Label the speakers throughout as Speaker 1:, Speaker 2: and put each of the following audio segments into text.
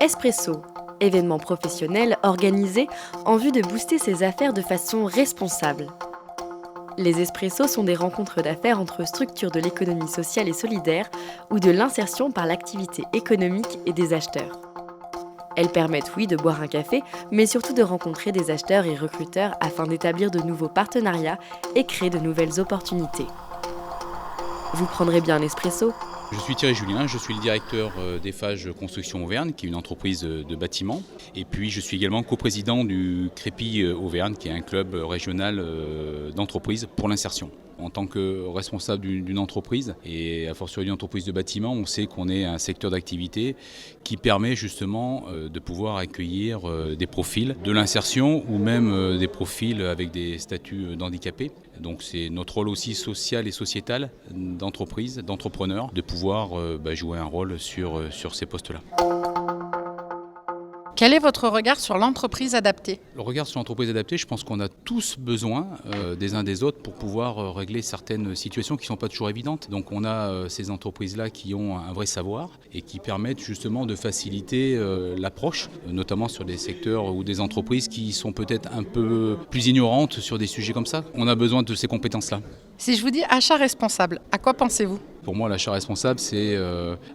Speaker 1: Espresso, événement professionnel organisé en vue de booster ses affaires de façon responsable. Les espressos sont des rencontres d'affaires entre structures de l'économie sociale et solidaire ou de l'insertion par l'activité économique et des acheteurs. Elles permettent, oui, de boire un café, mais surtout de rencontrer des acheteurs et recruteurs afin d'établir de nouveaux partenariats et créer de nouvelles opportunités. Vous prendrez bien l'espresso ?
Speaker 2: Je suis Thierry Julien, je suis le directeur d'Eiffage Construction Auvergne, qui est une entreprise de bâtiment. Et puis je suis également coprésident du Crépi Auvergne, qui est un club régional d'entreprise pour l'insertion. En tant que responsable d'une entreprise, et a fortiori d'une entreprise de bâtiment, on sait qu'on est un secteur d'activité qui permet justement de pouvoir accueillir des profils de l'insertion ou même des profils avec des statuts d'handicapés. Donc c'est notre rôle aussi social et sociétal d'entreprise, d'entrepreneur, de pouvoir jouer un rôle sur ces postes-là.
Speaker 3: Quel est votre regard sur l'entreprise adaptée ?
Speaker 2: Le regard sur l'entreprise adaptée, je pense qu'on a tous besoin des uns des autres pour pouvoir régler certaines situations qui ne sont pas toujours évidentes. Donc on a ces entreprises-là qui ont un vrai savoir et qui permettent justement de faciliter l'approche, notamment sur des secteurs ou des entreprises qui sont peut-être un peu plus ignorantes sur des sujets comme ça. On a besoin de ces compétences-là.
Speaker 3: Si je vous dis achat responsable, à quoi pensez-vous ?
Speaker 2: Pour moi, l'achat responsable, c'est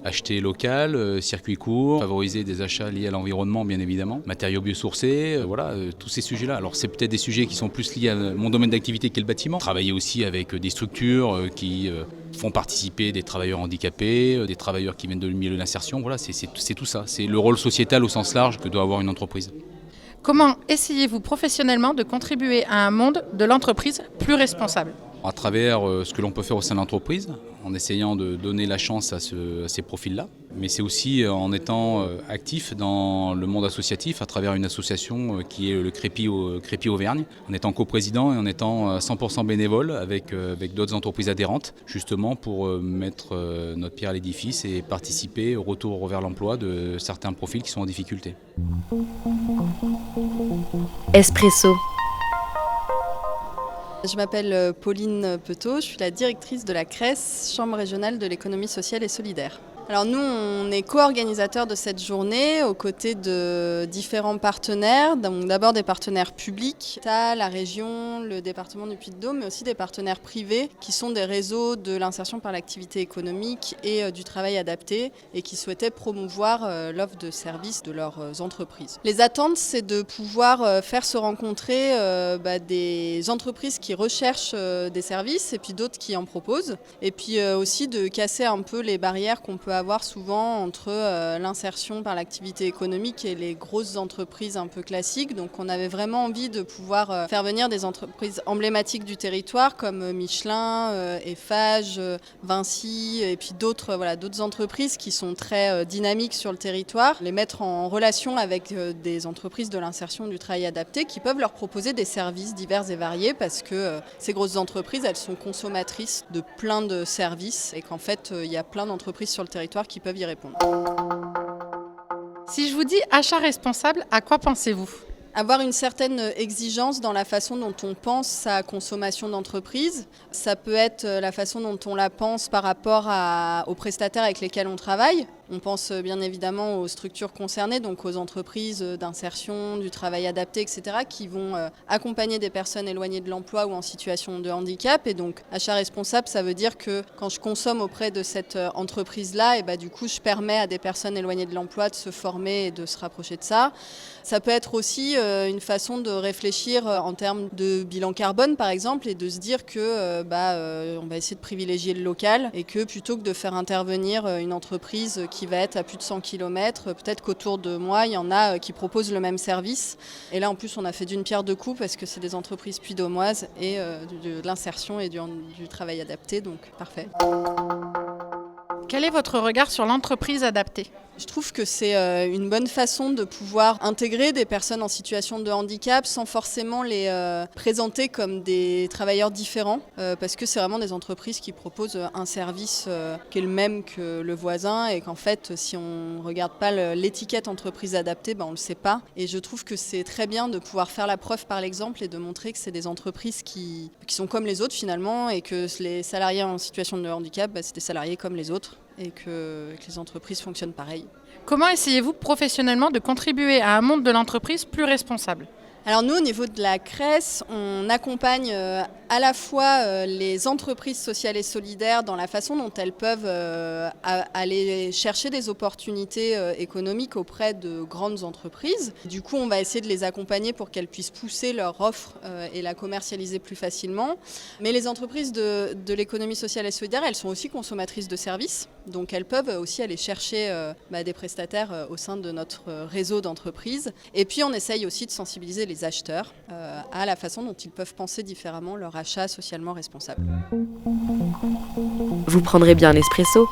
Speaker 2: acheter local, circuit court, favoriser des achats liés à l'environnement, bien évidemment, matériaux biosourcés, tous ces sujets-là. Alors, c'est peut-être des sujets qui sont plus liés à mon domaine d'activité qui est le bâtiment. Travailler aussi avec des structures qui font participer des travailleurs handicapés, des travailleurs qui viennent de milieu de l'insertion. Voilà, c'est tout ça. C'est le rôle sociétal au sens large que doit avoir une entreprise.
Speaker 3: Comment essayez-vous professionnellement de contribuer à un monde de l'entreprise plus responsable ?
Speaker 2: À travers ce que l'on peut faire au sein de l'entreprise, en essayant de donner la chance à ces profils-là. Mais c'est aussi en étant actif dans le monde associatif à travers une association qui est le Crépi Auvergne, en étant coprésident et en étant 100% bénévole avec d'autres entreprises adhérentes, justement pour mettre notre pierre à l'édifice et participer au retour vers l'emploi de certains profils qui sont en difficulté.
Speaker 1: Espresso.
Speaker 4: Je m'appelle Pauline Petot, je suis la directrice de la CRES, Chambre régionale de l'économie sociale et solidaire. Alors nous, on est co-organisateurs de cette journée aux côtés de différents partenaires, donc d'abord des partenaires publics, l'État, la région, le département du Puy-de-Dôme, mais aussi des partenaires privés qui sont des réseaux de l'insertion par l'activité économique et du travail adapté et qui souhaitaient promouvoir l'offre de services de leurs entreprises. Les attentes, c'est de pouvoir faire se rencontrer des entreprises qui recherchent des services et puis d'autres qui en proposent, et puis aussi de casser un peu les barrières qu'on peut avoir souvent entre l'insertion par l'activité économique et les grosses entreprises un peu classiques. Donc on avait vraiment envie de pouvoir faire venir des entreprises emblématiques du territoire comme Michelin, Eiffage, Vinci et puis d'autres entreprises qui sont très dynamiques sur le territoire, les mettre en relation avec des entreprises de l'insertion du travail adapté qui peuvent leur proposer des services divers et variés parce que ces grosses entreprises, elles sont consommatrices de plein de services et qu'en fait, il y a plein d'entreprises sur le territoire qui peuvent y répondre.
Speaker 3: Si je vous dis achat responsable, à quoi pensez-vous ?
Speaker 4: Avoir une certaine exigence dans la façon dont on pense sa consommation d'entreprise. Ça peut être la façon dont on la pense par rapport aux prestataires avec lesquels on travaille. On pense bien évidemment aux structures concernées, donc aux entreprises d'insertion, du travail adapté, etc., qui vont accompagner des personnes éloignées de l'emploi ou en situation de handicap. Et donc, achat responsable, ça veut dire que quand je consomme auprès de cette entreprise-là, et du coup, je permets à des personnes éloignées de l'emploi de se former et de se rapprocher de ça. Ça peut être aussi une façon de réfléchir en termes de bilan carbone, par exemple, et de se dire que on va essayer de privilégier le local et que plutôt que de faire intervenir une entreprise qui va être à plus de 100 km, peut-être qu'autour de moi, il y en a qui proposent le même service. Et là, en plus, on a fait d'une pierre deux coups parce que c'est des entreprises puy-de-dômoises et de l'insertion et du travail adapté, donc parfait.
Speaker 3: Quel est votre regard sur l'entreprise adaptée ?
Speaker 4: Je trouve que c'est une bonne façon de pouvoir intégrer des personnes en situation de handicap sans forcément les présenter comme des travailleurs différents parce que c'est vraiment des entreprises qui proposent un service qui est le même que le voisin et qu'en fait, si on ne regarde pas l'étiquette entreprise adaptée, on ne le sait pas. Et je trouve que c'est très bien de pouvoir faire la preuve par l'exemple et de montrer que c'est des entreprises qui sont comme les autres finalement et que les salariés en situation de handicap, c'est des salariés comme les autres. et que les entreprises fonctionnent pareil.
Speaker 3: Comment essayez-vous professionnellement de contribuer à un monde de l'entreprise plus responsable ?
Speaker 4: Alors nous, au niveau de la CRES, on accompagne à la fois les entreprises sociales et solidaires dans la façon dont elles peuvent aller chercher des opportunités économiques auprès de grandes entreprises. Du coup, on va essayer de les accompagner pour qu'elles puissent pousser leur offre et la commercialiser plus facilement. Mais les entreprises de l'économie sociale et solidaire, elles sont aussi consommatrices de services. Donc elles peuvent aussi aller chercher des prestataires au sein de notre réseau d'entreprises. Et puis on essaye aussi de sensibiliser les acheteurs à la façon dont ils peuvent penser différemment leur achat socialement responsable.
Speaker 1: Vous prendrez bien un espresso ?